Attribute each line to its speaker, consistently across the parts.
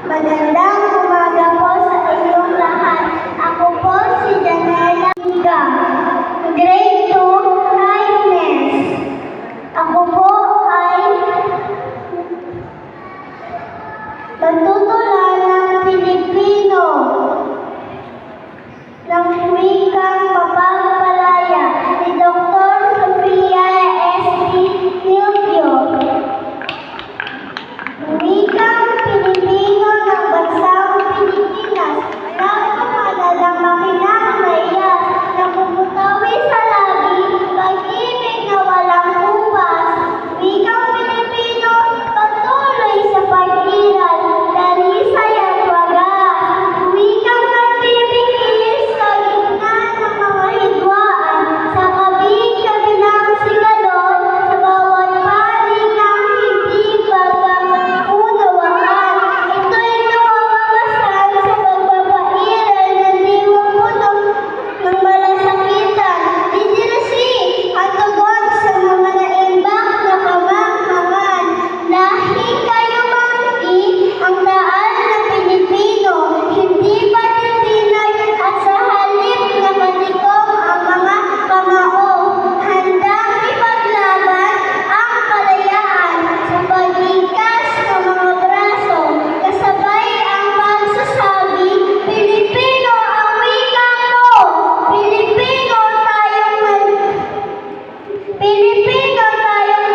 Speaker 1: Magandang umaga po sa inyong lahat. Ako po si Janela Miga, Grade 2, Kindness. Ako po ay magtutulungan ng Pilipino ng wikang mapagpalaya ni Dr. Sofia S.P. Silvio. Wikang Pilipino ng bansang Pilipinas na mahalagang makinang-layas na pumutawi sa labi, pag-ibig na walang upas. Wikang Pilipino, patuloy sa pag-iral, dalisay at wagas. Wikang nagbibigil sa gitna ng mga hidwaan, sa kabig-kabilang sigalon, sa bawat panig ng hindi pagkakaunawaan. Ito'y nawawasan sa pagpapairal ng diwang puno ng malasakitan. Literacy ang tugon sa mga naimbak na kamangmangan. Dahil kayo manggi ang daan ng Pilipino, hindi patintinag at sa halip na matikom ang mga kamao. Handang ipaglaban ang kalayaan sa paglikas ng mga braso. Kasabay ang pagsasabi, Pilipino ang wika ko! Pilipino tayong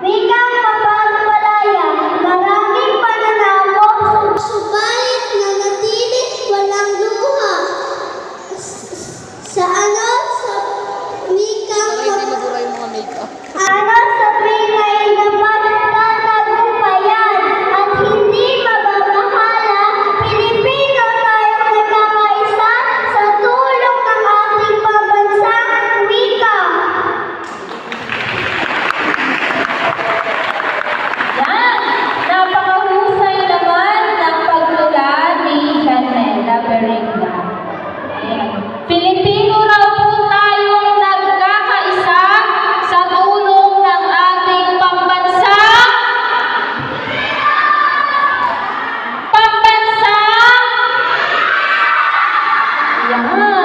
Speaker 1: wikang mapagpalaya. Maraming pananakop, subalit nanatiling walang luha. Sa wikang
Speaker 2: Tinubura yung mga makeup.
Speaker 1: sa pingay na pagtatagumpayan at hindi mababahala, Pilipino tayong nagkakaisa sa tulong ng ating pambansang wika.
Speaker 3: Yan! Napakahusay naman ng pagtula ni Janela Berengga. Pilipino raw po tayong nagkakaisa sa tulong ng ating pambansa. Yan!